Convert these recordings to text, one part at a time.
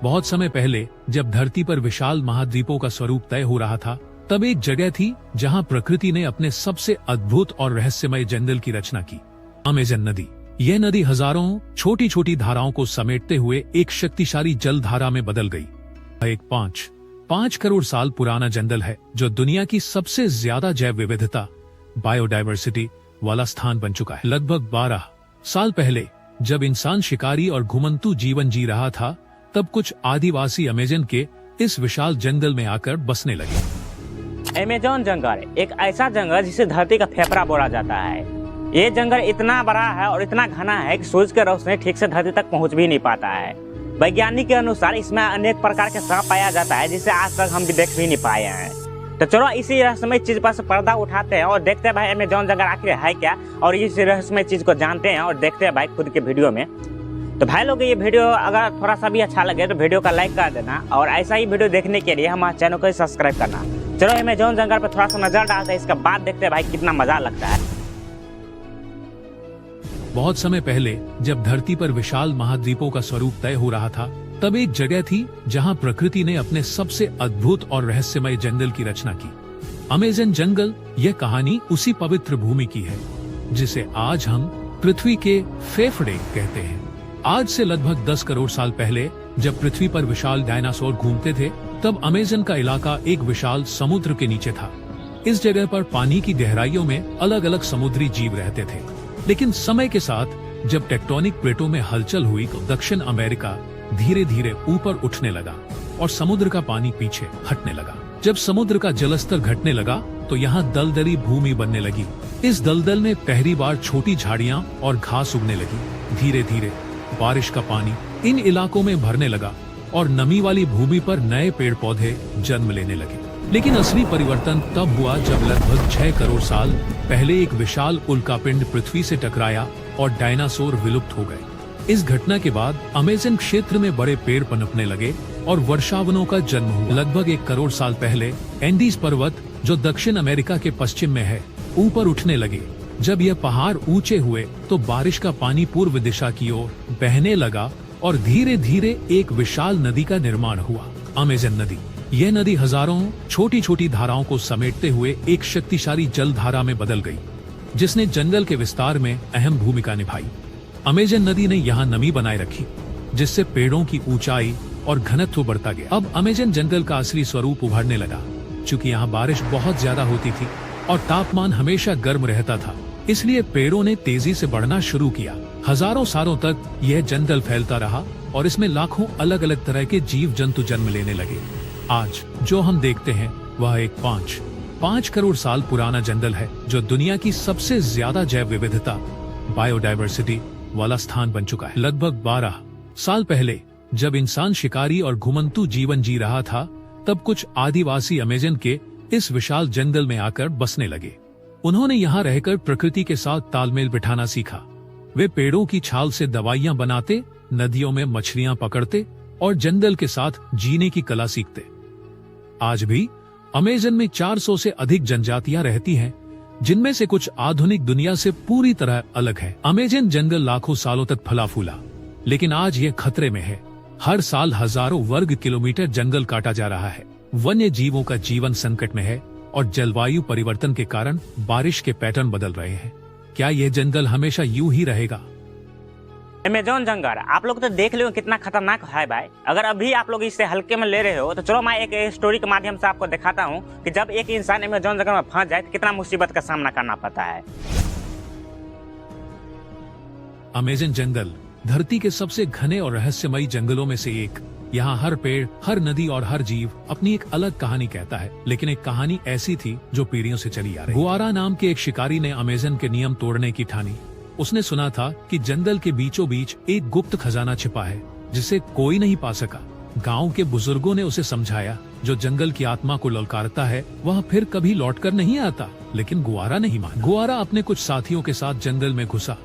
बहुत समय पहले जब धरती पर विशाल महाद्वीपों का स्वरूप तय हो रहा था, तब एक जगह थी जहां प्रकृति ने अपने सबसे अद्भुत और रहस्यमय जंगल की रचना की, अमेज़न नदी। यह नदी हजारों छोटी छोटी धाराओं को समेटते हुए एक शक्तिशाली जल धारा में बदल गई। एक 5 करोड़ साल पुराना जंगल है जो दुनिया की सबसे ज्यादा जैव विविधता बायोडायवर्सिटी वाला स्थान बन चुका है। लगभग 12 साल पहले जब इंसान शिकारी और घुमंतू जीवन जी रहा था, तब कुछ आदिवासी अमेज़न के इस विशाल जंगल में आकर बसने लगे। अमेज़न जंगल एक ऐसा जंगल जिसे धरती का फेफड़ा बोला जाता है। ये जंगल इतना बड़ा है और इतना घना है कि सूरज की रोशनी ठीक से धरती तक पहुंच भी नहीं पाता है। वैज्ञानिक के अनुसार इसमें अनेक प्रकार के सांप पाया जाता है जिसे आज तक हम भी देख भी नहीं पाए हैं। तो चलो इसी रहस्यमय चीज पर से पर्दा उठाते हैं और देखते हैं भाई अमेज़न जंगल आखिर है क्या, और इस रहस्यमय चीज को जानते हैं और देखते हैं भाई खुद के वीडियो में। तो भाई लोग ये वीडियो अगर थोड़ा सा भी अच्छा लगे तो वीडियो का लाइक कर देना, और ऐसा ही वीडियो देखने के लिए हमारे चैनल को सब्सक्राइब करना। चलो अमेज़न जंगल पर थोड़ा सा नजर डालते हैं, इसके बाद देखते हैं भाई कितना मजा लगता है। बहुत समय पहले जब धरती पर विशाल महाद्वीपों का स्वरूप तय हो रहा था, तब एक जगह थी जहां प्रकृति ने अपने सबसे अद्भुत और रहस्यमय जंगल की रचना की, अमेज़न जंगल। यह कहानी उसी पवित्र भूमि की है जिसे आज हम पृथ्वी के फेफड़े कहते हैं। आज से लगभग 10 करोड़ साल पहले जब पृथ्वी पर विशाल डायनासोर घूमते थे, तब अमेज़न का इलाका एक विशाल समुद्र के नीचे था। इस जगह पर पानी की गहराइयों में अलग अलग समुद्री जीव रहते थे। लेकिन समय के साथ जब टेक्टोनिक प्लेटों में हलचल हुई तो दक्षिण अमेरिका धीरे धीरे ऊपर उठने लगा और समुद्र का पानी पीछे हटने लगा। जब समुद्र का जलस्तर घटने लगा तो यहाँ दलदली भूमि बनने लगी। इस दलदल में पहली बार छोटी झाड़ियाँ और घास उगने लगी। धीरे धीरे बारिश का पानी इन इलाकों में भरने लगा और नमी वाली भूमि पर नए पेड़ पौधे जन्म लेने लगे। लेकिन असली परिवर्तन तब हुआ जब लगभग 6 करोड़ साल पहले एक विशाल उल्कापिंड पृथ्वी से टकराया और डायनासोर विलुप्त हो गए। इस घटना के बाद अमेज़न क्षेत्र में बड़े पेड़ पनपने लगे और वर्षावनों का जन्म हुआ। लगभग 1 करोड़ साल पहले एंडीज पर्वत, जो दक्षिण अमेरिका के पश्चिम में है, ऊपर उठने लगे। जब यह पहाड़ ऊंचे हुए तो बारिश का पानी पूर्व दिशा की ओर बहने लगा और धीरे धीरे एक विशाल नदी का निर्माण हुआ, अमेज़न नदी। यह नदी हजारों छोटी छोटी धाराओं को समेटते हुए एक शक्तिशाली जल धारा में बदल गई, जिसने जंगल के विस्तार में अहम भूमिका निभाई। अमेज़न नदी ने यहाँ नमी बनाए रखी, जिससे पेड़ों की ऊंचाई और घनत्व बढ़ता गया। अब अमेज़न जंगल का असली स्वरूप उभरने लगा। चूंकि यहाँ बारिश बहुत ज्यादा होती थी और तापमान हमेशा गर्म रहता था, इसलिए पेड़ों ने तेजी से बढ़ना शुरू किया। हजारों सालों तक यह जंगल फैलता रहा और इसमें लाखों अलग अलग तरह के जीव जंतु जन्म लेने लगे। आज जो हम देखते हैं वह एक 5 करोड़ साल पुराना जंगल है जो दुनिया की सबसे ज्यादा जैव विविधता बायोडायवर्सिटी वाला स्थान बन चुका है। लगभग 12 साल पहले जब इंसान शिकारी और घुमंतू जीवन जी रहा था, तब कुछ आदिवासी अमेज़न के इस विशाल जंगल में आकर बसने लगे। उन्होंने यहाँ रहकर प्रकृति के साथ तालमेल बिठाना सीखा। वे पेड़ों की छाल से दवाइयाँ बनाते, नदियों में मछलियाँ पकड़ते और जंगल के साथ जीने की कला सीखते। आज भी अमेज़न में 400 से अधिक जनजातियां रहती हैं, जिनमें से कुछ आधुनिक दुनिया से पूरी तरह अलग है। अमेज़न जंगल लाखों सालों तक फला फूला, लेकिन आज ये खतरे में है। हर साल हजारों वर्ग किलोमीटर जंगल काटा जा रहा है। वन्य जीवों का जीवन संकट में है और जलवायु परिवर्तन के कारण बारिश के पैटर्न बदल रहे हैं। क्या यह जंगल हमेशा यूं ही रहेगा? अमेज़न जंगल आप लोग तो देख लो कितना खतरनाक है भाई। अगर अभी आप लोग इसे हल्के में ले रहे हो तो चलो मैं एक स्टोरी के माध्यम से आपको दिखाता हूँ कि जब एक इंसान अमेज़न जंगल में फंस जाए तो कितना मुसीबत का सामना करना पड़ता है। अमेज़न जंगल धरती के सबसे घने और रहस्यमयी जंगलों में से एक। यहाँ हर पेड़, हर नदी और हर जीव अपनी एक अलग कहानी कहता है। लेकिन एक कहानी ऐसी थी जो पीढ़ियों से चली आ रही। गुआरा नाम के एक शिकारी ने अमेज़न के नियम तोड़ने की ठानी। उसने सुना था कि जंगल के बीचों बीच एक गुप्त खजाना छिपा है जिसे कोई नहीं पा सका। गांव के बुजुर्गों ने उसे समझाया, जो जंगल की आत्मा को ललकारता है वह फिर कभी लौटकर नहीं आता। लेकिन गुआरा नहीं माना। गुआरा अपने कुछ साथियों के साथ जंगल में घुसा।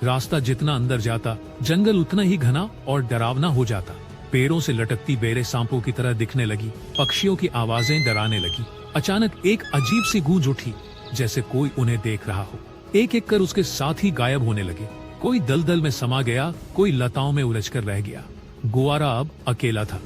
रास्ता जितना अंदर जाता, जंगल उतना ही घना और डरावना हो जाता। पेड़ों से लटकती बेरें सांपों की तरह दिखने लगी। पक्षियों की आवाजें डराने लगी। अचानक एक अजीब सी गूंज उठी, जैसे कोई उन्हें देख रहा हो। एक एक कर उसके साथी गायब होने लगे। कोई दलदल में समा गया, कोई लताओं में उलझकर रह गया। गुआरा अब अकेला था।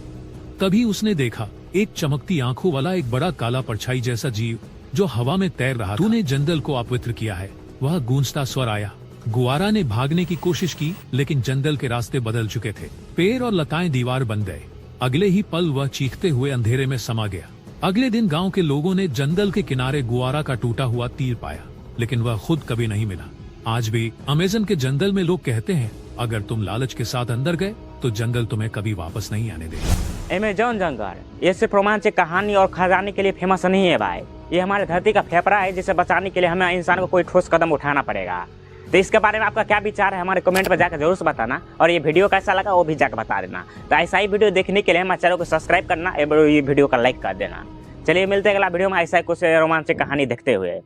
तभी उसने देखा एक चमकती आंखों वाला एक बड़ा काला परछाई जैसा जीव जो हवा में तैर रहा था। तूने जंगल को अपवित्र किया है, वह गूंजता स्वर आया। गुआरा ने भागने की कोशिश की, लेकिन जंगल के रास्ते बदल चुके थे। पेड़ और लताएं दीवार बन गए। अगले ही पल वह चीखते हुए अंधेरे में समा गया। अगले दिन गांव के लोगों ने जंगल के किनारे गुआरा का टूटा हुआ तीर पाया, लेकिन वह खुद कभी नहीं मिला। आज भी अमेज़न के जंगल में लोग कहते हैं, अगर तुम लालच के साथ अंदर गए तो जंगल तुम्हें कभी वापस नहीं आने देगा। अमेज़न जंगल ये सिर्फ रोमांचक कहानी और खजाने के लिए फेमस नहीं है भाई, ये हमारे धरती का फेफड़ा है, जिसे बचाने के लिए हमें इंसान को कोई ठोस कदम उठाना पड़ेगा। तो इसके बारे में आपका क्या विचार है हमारे कमेंट पर जाकर जरूर से बताना, और ये वीडियो कैसा लगा वो भी जाकर बता देना। तो ऐसा ही वीडियो देखने के लिए हमारे चैनल को सब्सक्राइब करना, ये वीडियो का लाइक कर देना। चलिए मिलते हैं अगला वीडियो में ऐसा कुछ रोमांचक कहानी देखते हुए।